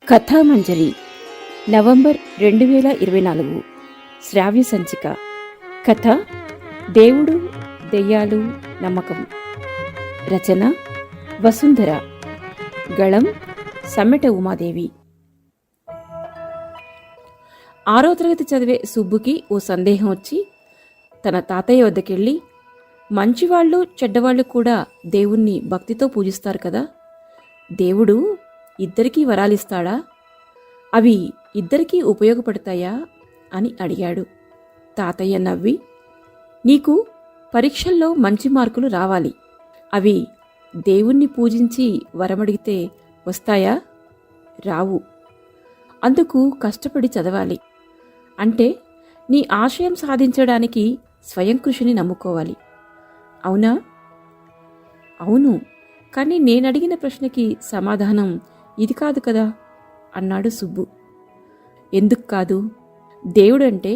కథామంజరి November 2024 శ్రావ్య సంచిక. కథ దేవుడు దెయ్యాలు నమ్మకం. రచన వసుంధర. గళం సమ్మెట ఉమాదేవి. 6వ తరగతి చదివే సుబ్బుకి ఓ సందేహం వచ్చి తన తాతయ్య వద్దకెళ్ళి, మంచివాళ్ళు చెడ్డవాళ్ళు కూడా దేవుణ్ణి భక్తితో పూజిస్తారు కదా, దేవుడు ఇద్దరికీ వరాలిస్తాడా? అవి ఇద్దరికీ ఉపయోగపడతాయా అని అడిగాడు. తాతయ్య నవ్వి, నీకు పరీక్షల్లో మంచి మార్కులు రావాలి, అవి దేవుణ్ణి పూజించి వరమడిగితే వస్తాయా? రావు. అందుకు కష్టపడి చదవాలి. అంటే నీ ఆశయం సాధించడానికి స్వయం కృషిని నమ్ముకోవాలి. అవునా? అవును, కానీ నేనడిగిన ప్రశ్నకి సమాధానం ఇది కాదు కదా అన్నాడు సుబ్బు. ఎందుకు కాదు? దేవుడంటే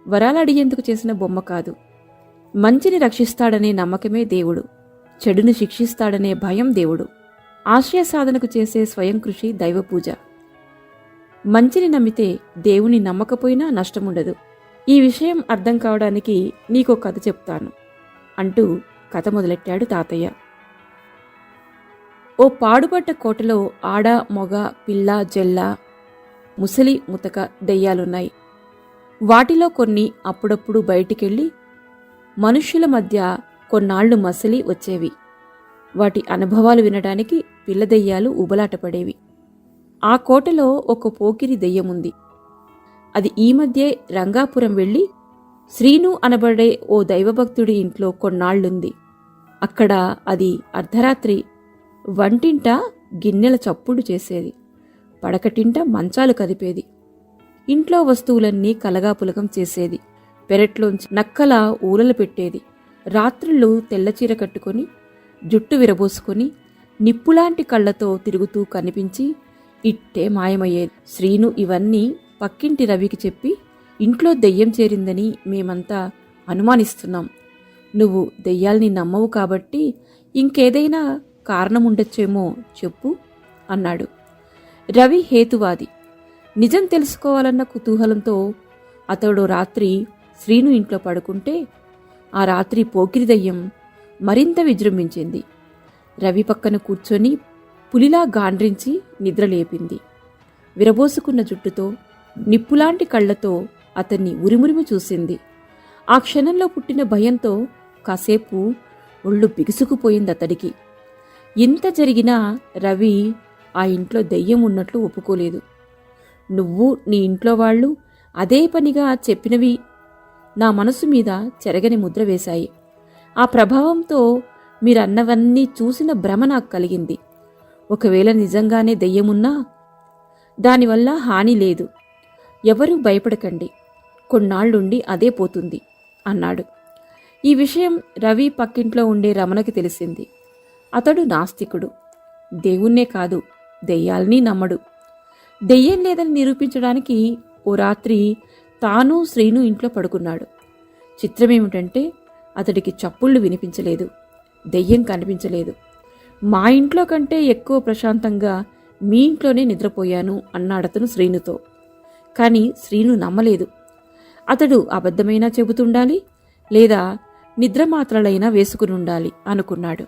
వరాలు అడిగేందుకు చేసిన బొమ్మ కాదు. మంచిని రక్షిస్తాడనే నమ్మకమే దేవుడు, చెడుని శిక్షిస్తాడనే భయం దేవుడు. ఆశయ సాధనకు చేసే స్వయం కృషి దైవపూజ. మంచిని నమ్మితే దేవుని నమ్మకపోయినా నష్టముండదు. ఈ విషయం అర్థం కావడానికి నీకో కథ చెప్తాను అంటూ కథ మొదలెట్టాడు తాతయ్య. ఓ పాడుపడ్డ కోటలో ఆడ, మొగ, పిల్ల, జెల్ల, ముసలి, ముతక దెయ్యాలున్నాయి. వాటిలో కొన్ని అప్పుడప్పుడు బయటికెళ్ళి మనుష్యుల మధ్య కొన్నాళ్లు మసలి వచ్చేవి. వాటి అనుభవాలు వినడానికి పిల్ల దెయ్యాలు ఉబలాటపడేవి. ఆ కోటలో ఒక పోకిరి దెయ్యముంది. అది ఈ మధ్యే రంగాపురం వెళ్లి శ్రీను అనబడే ఓ దైవభక్తుడి ఇంట్లో కొన్నాళ్లుంది. అక్కడ అది అర్ధరాత్రి వంటింట గిన్నెల చప్పుడు చేసేది, పడకటింట మంచాలు కదిపేది, ఇంట్లో వస్తువులన్నీ కలగాపులగం చేసేది, పెరట్లోంచి నక్కల ఊలలు పెట్టేది, రాత్రుళ్ళు తెల్లచీర కట్టుకొని జుట్టు విరబోసుకొని నిప్పులాంటి కళ్లతో తిరుగుతూ కనిపించి ఇట్టే మాయమయ్యేది. శ్రీను ఇవన్నీ పక్కింటి రవికి చెప్పి, ఇంట్లో దెయ్యం చేరిందని మేమంతా అనుమానిస్తున్నాం, నువ్వు దెయ్యాల్ని నమ్మవు కాబట్టి ఇంకేదైనా కారణముండొచ్చేమో చెప్పు అన్నాడు. రవి హేతువాది. నిజం తెలుసుకోవాలన్న కుతూహలంతో అతడు రాత్రి శ్రీను ఇంట్లో పడుకుంటే ఆ రాత్రి పోకిరి దయ్యం మరింత విజృంభించింది. రవి పక్కన కూర్చొని పులిలా గాండ్రించి నిద్రలేపింది. విరబోసుకున్న జుట్టుతో నిప్పులాంటి కళ్లతో అతన్ని ఉరిమురిమి చూసింది. ఆ క్షణంలో పుట్టిన భయంతో కాసేపు ఒళ్ళు బిగుసుకుపోయింది అతడికి. ఇంత జరిగినా రవి ఆ ఇంట్లో దెయ్యం ఉన్నట్లు ఒప్పుకోలేదు. నువ్వు నీ ఇంట్లో వాళ్ళు అదే పనిగా చెప్పినవి నా మనసు మీద చెరగని ముద్ర వేశాయి. ఆ ప్రభావంతో మీరన్నవన్నీ చూసిన భ్రమ నాకు కలిగింది. ఒకవేళ నిజంగానే దెయ్యమున్నా దానివల్ల హాని లేదు. ఎవరూ భయపడకండి, కొన్నాళ్లుండి అదే పోతుంది అన్నాడు. ఈ విషయం రవి పక్కింట్లో ఉండే రమణకి తెలిసింది. అతడు నాస్తికుడు. దేవుణ్ణే కాదు, దెయ్యాల్ని నమ్మడు. దెయ్యం లేదని నిరూపించడానికి ఓ రాత్రి తాను శ్రీను ఇంట్లో పడుకున్నాడు. చిత్రమేమిటంటే అతడికి చప్పుళ్ళు వినిపించలేదు, దెయ్యం కనిపించలేదు. మా ఇంట్లో కంటే ఎక్కువ ప్రశాంతంగా మీ ఇంట్లోనే నిద్రపోయాను అన్నాడతను శ్రీనుతో. కాని శ్రీను నమ్మలేదు. అతడు అబద్ధమైనా చెబుతుండాలి, లేదా నిద్రమాత్రలైనా వేసుకునుండాలి అనుకున్నాడు.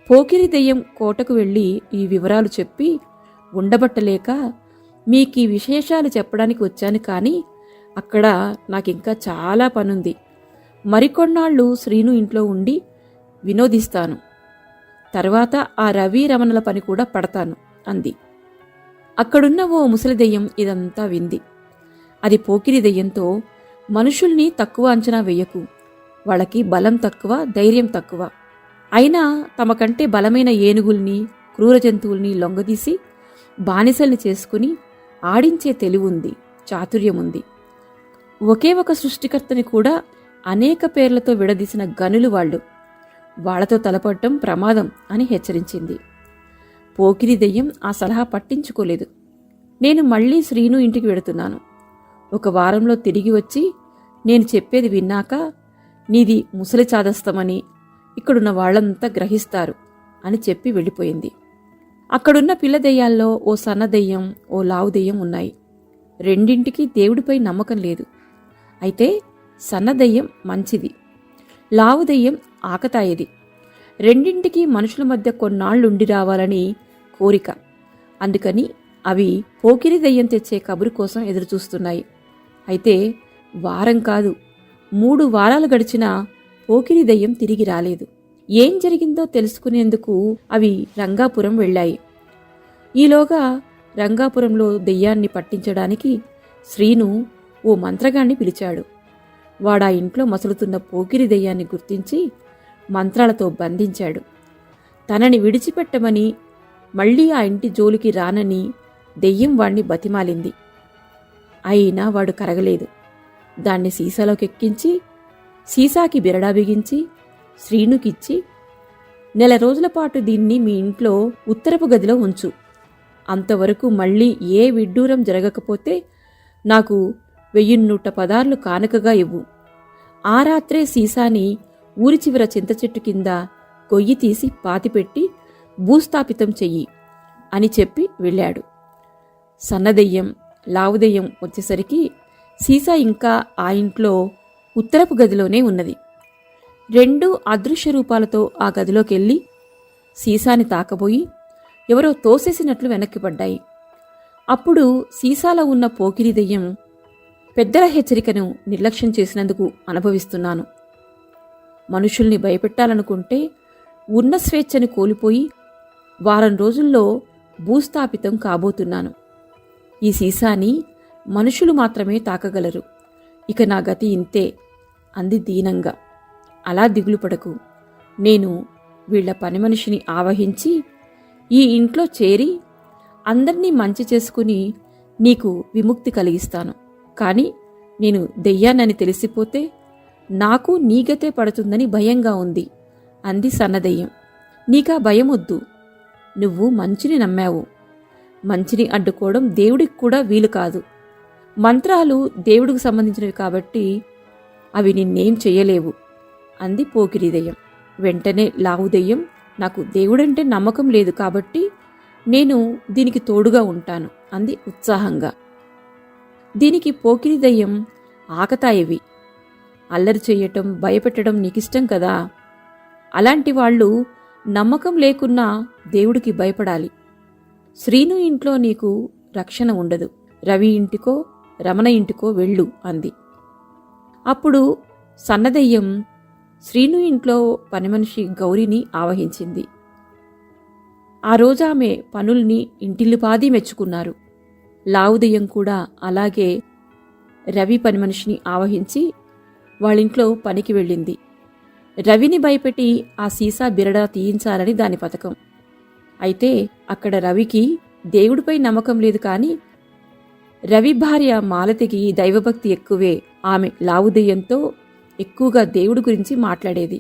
పోకిరి దెయ్యం కోటకు వెళ్లి ఈ వివరాలు చెప్పి, ఉండబట్టలేక మీకీ విశేషాలు చెప్పడానికి వచ్చాను, కానీ అక్కడ నాకింకా చాలా పనుంది. మరికొన్నాళ్లు శ్రీను ఇంట్లో ఉండి వినోదిస్తాను. తర్వాత ఆ రవి రమణల పని కూడా పడతాను అంది. అక్కడున్న ఓ ముసలి దెయ్యం ఇదంతా వింది. అది పోకిరి దెయ్యంతో, మనుషుల్ని తక్కువ అంచనా వెయ్యకు, వాళ్ళకి బలం తక్కువ, ధైర్యం తక్కువ. అయినా తమకంటే బలమైన ఏనుగుల్ని, క్రూర జంతువుల్ని లొంగదీసి బానిసల్ని చేసుకుని ఆడించే తెలివుంది, చాతుర్యముంది. ఒకే ఒక సృష్టికర్తని కూడా అనేక పేర్లతో విడదీసిన గనులు వాళ్ళు. వాళ్లతో తలపడటం ప్రమాదం అని హెచ్చరించింది. పోకిరి దెయ్యం ఆ సలహా పట్టించుకోలేదు. నేను మళ్లీ శ్రీను ఇంటికి వెడుతున్నాను. 1 వారంలో తిరిగి వచ్చి నేను చెప్పేది విన్నాక నీది ముసలి చాదస్తమని ఇక్కడున్న వాళ్లంతా గ్రహిస్తారు అని చెప్పి వెళ్ళిపోయింది. అక్కడున్న పిల్ల దెయ్యాల్లో ఓ సన్న దెయ్యం, ఓ లావు దెయ్యం ఉన్నాయి. రెండింటికి దేవుడిపై నమ్మకం లేదు. అయితే సన్న దెయ్యం మంచిది, లావు దెయ్యం ఆకతాయిది. రెండింటికి మనుషుల మధ్య కొన్నాళ్లుండి రావాలని కోరిక. అందుకని అవి పోకిరి దెయ్యం తెచ్చే కబురు కోసం ఎదురుచూస్తున్నాయి. అయితే వారం కాదు, 3 వారాలు గడిచినా పోకిరి దెయ్యం తిరిగి రాలేదు. ఏం జరిగిందో తెలుసుకునేందుకు అవి రంగాపురం వెళ్ళాయి. ఈలోగా రంగాపురంలో దెయ్యాన్ని పట్టించడానికి శ్రీను ఓ మంత్రగాణ్ణి పిలిచాడు. వాడా ఇంట్లో మసులుతున్న పోకిరి దెయ్యాన్ని గుర్తించి మంత్రాలతో బంధించాడు. తనని విడిచిపెట్టమని, మళ్లీ ఆ ఇంటి జోలికి రానని దెయ్యం వాణ్ణి బతిమాలింది. అయినా వాడు కరగలేదు. దాన్ని సీసాలోకెక్కించి, సీసాకి బిరడా బిగించి శ్రీనుకిచ్చి, 1 నెల రోజుల పాటు దీన్ని మీ ఇంట్లో ఉత్తరపు గదిలో ఉంచు. అంతవరకు మళ్లీ ఏ విడ్డూరం జరగకపోతే నాకు 1100 పదార్లు కానుకగా ఇవ్వు. ఆ రాత్రే సీసాని ఊరి చివర చింతచెట్టు కింద గొయ్యి తీసి పాతిపెట్టి భూస్థాపితం చెయ్యి అని చెప్పి వెళ్ళాడు. సన్నదెయ్యం, లావుదెయ్యం వచ్చేసరికి సీసా ఇంకా ఆ ఇంట్లో ఉత్తరపు గదిలోనే ఉన్నది. 2 అదృశ్య రూపాలతో ఆ గదిలోకెళ్ళి సీసాని తాకబోయి ఎవరో తోసేసినట్లు వెనక్కిపడ్డాయి. అప్పుడు సీసాలో ఉన్న పోకిరి దెయ్యం, పెద్దల హెచ్చరికను నిర్లక్ష్యం చేసినందుకు అనుభవిస్తున్నాను. మనుషుల్ని భయపెట్టాలనుకుంటే ఉన్న స్వేచ్ఛని కోల్పోయి వారం రోజుల్లో భూస్థాపితం కాబోతున్నాను. ఈ సీసాని మనుషులు మాత్రమే తాకగలరు. ఇక నా గతి ఇంతే అంది దీనంగా. అలా దిగులుపడకు. నేను వీళ్ల పని మనిషిని ఆవహించి ఈ ఇంట్లో చేరి అందర్నీ మంచి చేసుకుని నీకు విముక్తి కలిగిస్తాను. కాని నేను దెయ్యానని తెలిసిపోతే నాకు నీగతే పడుతుందని భయంగా ఉంది అంది సన్నదెయ్యం. నీకా భయమొద్దు. నువ్వు మంచిని నమ్మావు. మంచిని అడ్డుకోవడం దేవుడికి కూడా వీలు కాదు. మంత్రాలు దేవుడికి సంబంధించినవి కాబట్టి అవి నిన్నేం చెయ్యలేవు అంది పోకిరి దెయ్యం. వెంటనే లావు దెయ్యం, నాకు దేవుడంటే నమ్మకం లేదు కాబట్టి నేను దీనికి తోడుగా ఉంటాను అంది ఉత్సాహంగా. దీనికి పోకిరి దెయ్యం, ఆకతాయివి. అల్లరి చెయ్యటం, భయపెట్టడం నీకిష్టం కదా. అలాంటి వాళ్ళు నమ్మకం లేకున్నా దేవుడికి భయపడాలి. శ్రీను ఇంట్లో నీకు రక్షణ ఉండదు. రవి ఇంటికో రమణ ఇంటికో వెళ్ళు అంది. అప్పుడు సన్నదెయ్యం శ్రీను ఇంట్లో పనిమనిషి గౌరిని ఆవహించింది. ఆ రోజామె పనుల్ని ఇంటిల్లిపాదీ మెచ్చుకున్నారు. లావుదెయ్యం కూడా అలాగే రవి పనిమనిషిని ఆవహించి వాళ్ళింట్లో పనికి వెళ్ళింది. రవిని భయపెట్టి ఆ సీసా బిరడా తీయించాలని దాని పథకం. అయితే అక్కడ రవికి దేవుడిపై నమ్మకం లేదు కాని రవి భార్య మాలతికి దైవభక్తి ఎక్కువే. ఆమె లావుదెయ్యంతో ఎక్కువగా దేవుడి గురించి మాట్లాడేది.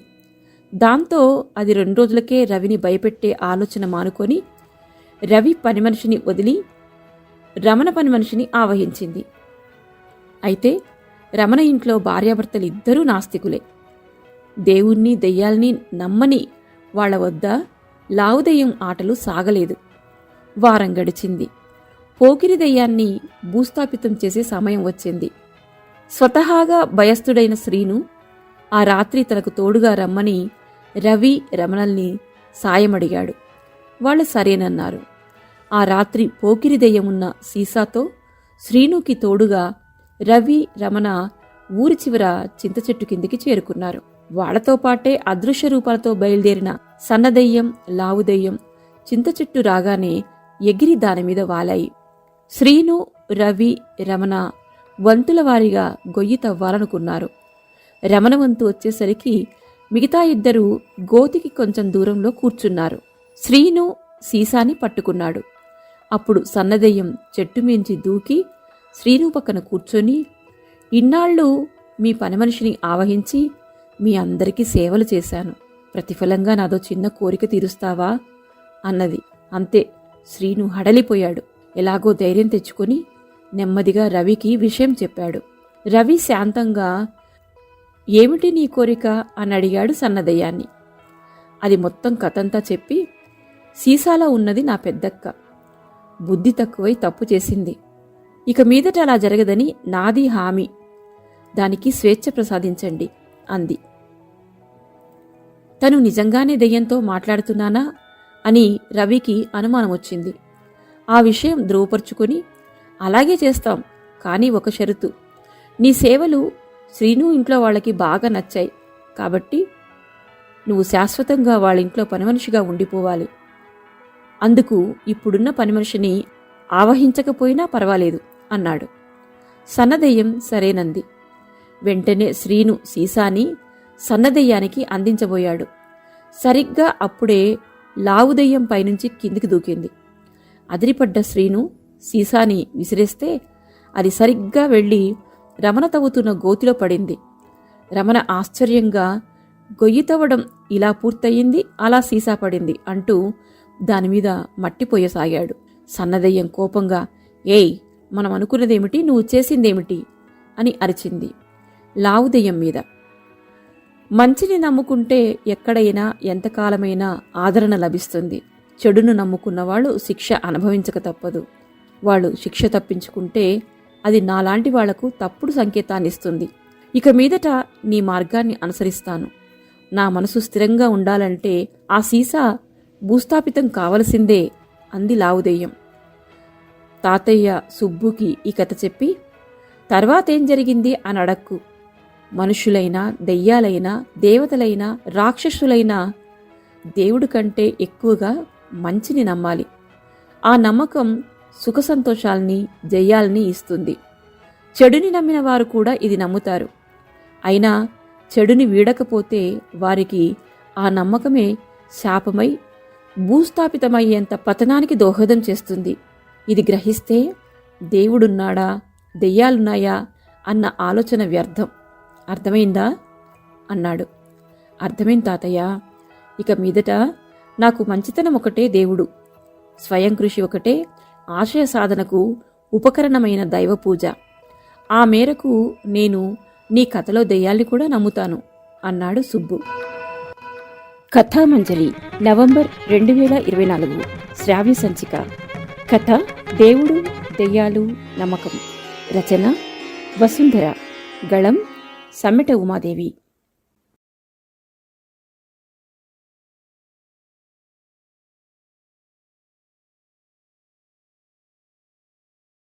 దాంతో అది 2 రోజులకే రవిని భయపెట్టే ఆలోచన మానుకొని రవి పనిమనిషిని వదిలి రమణ పనిమనిషిని ఆవహించింది. అయితే రమణ ఇంట్లో భార్యాభర్తలిద్దరూ నాస్తికులే. దేవుణ్ణి దెయ్యాల్ని నమ్మని వాళ్ల వద్ద లావుదెయ్యం ఆటలు సాగలేదు. వారం గడిచింది. పోకిరి దెయ్యాన్ని భూస్థాపితం చేసే సమయం వచ్చింది. స్వతహాగా భయస్థుడైన శ్రీను ఆ రాత్రి తనకు తోడుగా రమ్మని రవి, రమణల్ని సాయమడిగాడు. వాళ్ళు సరేనన్నారు. ఆ రాత్రి పోకిరి దెయ్యమున్న సీసాతో శ్రీనుకి తోడుగా రవి, రమణ ఊరి చివర చింతచెట్టు కిందికి చేరుకున్నారు. వాళ్లతో పాటే అదృశ్య రూపాలతో బయలుదేరిన సన్నదెయ్యం, లావుదెయ్యం చింతచెట్టు రాగానే ఎగిరి దానిమీద వాలాయి. శ్రీను, రవి, రమణ వంతుల వారీగా గొయ్యి తవ్వాలనుకున్నారు. రమణ వంతు వచ్చేసరికి మిగతా ఇద్దరూ గోతికి కొంచెం దూరంలో కూర్చున్నారు. శ్రీను సీసాని పట్టుకున్నాడు. అప్పుడు సన్నదెయ్యం చెట్టుమించి దూకి శ్రీను పక్కన కూర్చొని, ఇన్నాళ్ళు మీ పనిమనిషిని ఆవహించి మీ అందరికీ సేవలు చేశాను. ప్రతిఫలంగా నాదో చిన్న కోరిక తీరుస్తావా అన్నది. అంతే, శ్రీను హడలిపోయాడు. ఎలాగో ధైర్యం తెచ్చుకొని నెమ్మదిగా రవికి విషయం చెప్పాడు. రవి శాంతంగా, ఏమిటి నీ కోరిక అని అడిగాడు సన్నదెయ్యాన్ని. అది మొత్తం కథంతా చెప్పి, సీసాలో ఉన్నది నా పెద్దక్క. బుద్ధి తక్కువై తప్పు చేసింది. ఇక మీదట అలా జరగదని నాది హామీ. దానికి స్వేచ్ఛ ప్రసాదించండి అంది. తను నిజంగానే దెయ్యంతో మాట్లాడుతున్నానా అని రవికి అనుమానమొచ్చింది. ఆ విషయం ధృవపరుచుకుని, అలాగే చేస్తాం, కానీ ఒక షరతు. నీ సేవలు శ్రీను ఇంట్లో వాళ్ళకి బాగా నచ్చాయి కాబట్టి నువ్వు శాశ్వతంగా వాళ్ళింట్లో పనిమనిషిగా ఉండిపోవాలి. అందుకు ఇప్పుడున్న పనిమనిషిని ఆవహించకపోయినా పర్వాలేదు అన్నాడు. సన్నదెయ్యం సరేనంది. వెంటనే శ్రీను సీసాని సన్నదెయ్యానికి అందించబోయాడు. సరిగ్గా అప్పుడే లావుదెయ్యం పైనుంచి కిందికి దూకింది. అదిరిపడ్డ శ్రీను సీసాని విసిరేస్తే అది సరిగ్గా వెళ్లి రమణ తవ్వుతున్న గోతిలో పడింది. రమణ ఆశ్చర్యంగా, గొయ్యి తవ్వడం ఇలా పూర్తయింది, అలా సీసా పడింది అంటూ దానిమీద మట్టిపోయసాగాడు. సన్నదెయ్యం కోపంగా, ఏయ్, మనం అనుకున్నదేమిటి, నువ్వు చేసిందేమిటి అని అరిచింది లావుదెయ్యం మీద. మంచిని నమ్ముకుంటే ఎక్కడైనా ఎంతకాలమైనా ఆదరణ లభిస్తుంది. చెడును నమ్ముకున్నవాళ్ళు శిక్ష అనుభవించక తప్పదు. వాళ్ళు శిక్ష తప్పించుకుంటే అది నాలాంటి వాళ్లకు తప్పుడు సంకేతాన్నిస్తుంది. ఇక మీదట నీ మార్గాన్ని అనుసరిస్తాను. నా మనసు స్థిరంగా ఉండాలంటే ఆ సీసా భూస్థాపితం కావలసిందే అంది లావుదెయ్యం. తాతయ్య సుబ్బుకి ఈ కథ చెప్పి, తర్వాతేం జరిగింది అని అడక్కు. మనుషులైనా, దెయ్యాలైనా, దేవతలైనా, రాక్షసులైనా దేవుడి కంటే ఎక్కువగా మంచిని నమ్మాలి. ఆ నమ్మకం సుఖ సంతోషాల్ని, జయాల్ని ఇస్తుంది. చెడుని నమ్మిన వారు కూడా ఇది నమ్ముతారు. అయినా చెడుని వీడకపోతే వారికి ఆ నమ్మకమే శాపమై భూస్థాపితమయ్యేంత పతనానికి దోహదం చేస్తుంది. ఇది గ్రహిస్తే దేవుడున్నాడా, దెయ్యాలున్నాయా అన్న ఆలోచన వ్యర్థం. అర్థమైందా అన్నాడు. అర్థమైంది తాతయ్య. ఇక మీదట నాకు మంచితనం ఒకటే దేవుడు, స్వయం కృషి ఒకటే ఆశయ సాధనకు ఉపకరణమైన దైవ పూజ. ఆ మేరకు నేను నీ కథలో దెయ్యాల్ని కూడా నమ్ముతాను అన్నాడు సుబ్బు. కథామంజరి నవంబర్ 2024 శ్రావ్య సంచిక. కథ దేవుడు, దెయ్యాలు, నమ్మకం. రచన వసుంధర. గళం సమ్మెట ఉమాదేవి.